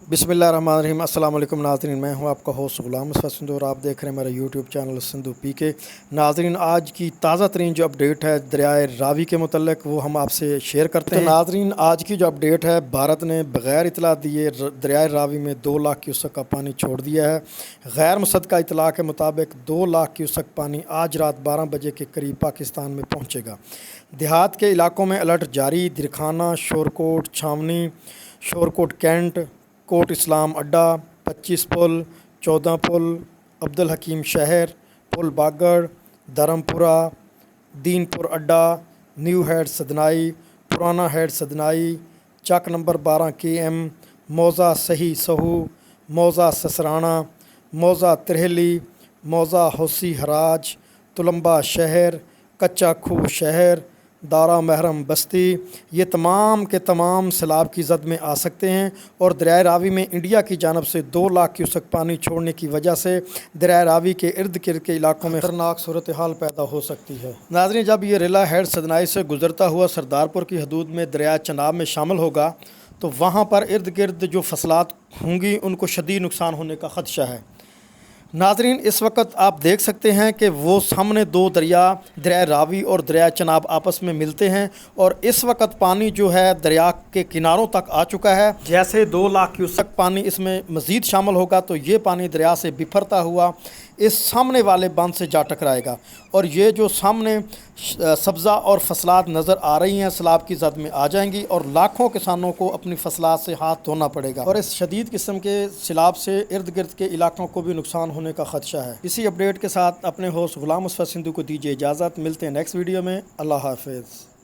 बिस्मिल्लाहिर्रहमानिर्रहीम। अस्सलाम वालेकुम नाज़रीन, मैं हूं आपका होस्ट ग़ुलाम मुस्तफ़ा सिंधु और आप देख रहे हैं मेरा यूट्यूब चैनल सिंधु पी के। नाज़रीन, आज की ताज़ा तरीन जो अपडेट है दरियाए रावी के मुतल्लिक़ वो हम आपसे शेयर करते हैं। तो नाज़रीन, आज की जो अपडेट है, भारत ने बग़ैर इतला दिए दरियाए रावी में 2 लाख क्यूसेक का पानी छोड़ दिया है। गैर मुसद्दक़ा इतला के मुताबिक 2 लाख क्यूसेक पानी आज रात 12 बजे के करीब पाकिस्तान में पहुँचेगा। देहात के इलाकों में अलर्ट जारी। दिरखाना, शोरकोट, छावनी, शोरकोट कैंट, कोट इस्लाम अड्डा, 25 पुल, 14 पुल, अब्दुल हकीम शहर, पुल बागड़, धर्मपुरा, दीनपुर अड्डा, न्यू हेड सदनाई, पुराना हेड सदनाई, चक नंबर 12 KM, मौज़ा सही सहू, मौज़ा ससराना, मौज़ा तिरहली, मौज़ा होसी हराज, तुलंबा शहर, कच्चा खूह शहर, दारा महरम बस्ती, ये तमाम के तमाम सैलाब की जद में आ सकते हैं। और दरियाए रावी में इंडिया की जानब से 2 लाख क्यूसेक पानी छोड़ने की वजह से दरियाए रावी के इर्द गिर्द के इलाकों में खतरनाक सूरत हाल पैदा हो सकती है। नाज़रीन, जब ये रिला हेड सदनाई से गुजरता हुआ सरदारपुर की हदूद में दरिया चनाब में शामिल होगा तो वहाँ पर इर्द गिर्द जो फसलात होंगी उनको शदीद नुकसान होने का ख़दशा है। नाज़रीन, इस वक्त आप देख सकते हैं कि वो सामने 2 दरिया रावी और दरिया चनाब आपस में मिलते हैं और इस वक्त पानी जो है दरिया के किनारों तक आ चुका है। जैसे 2 लाख क्यूसेक पानी इसमें मज़ीद शामिल होगा तो ये पानी दरिया से बिफरता हुआ इस सामने वाले बांध से जा टकराएगा और ये जो सामने सब्ज़ा और फसलात नज़र आ रही हैं सैलाब की जद में आ जाएंगी और लाखों किसानों को अपनी फसलात से हाथ धोना पड़ेगा और इस शदीद किस्म के सैलाब से इर्द गिर्द के इलाकों को भी नुकसान होने का ख़दशा है। इसी अपडेट के साथ अपने होस्ट ग़ुलाम मुस्तफ़ा सिंधु को दीजिए इजाज़त। मिलते हैं नेक्स्ट वीडियो में। अल्लाह हाफ़िज़।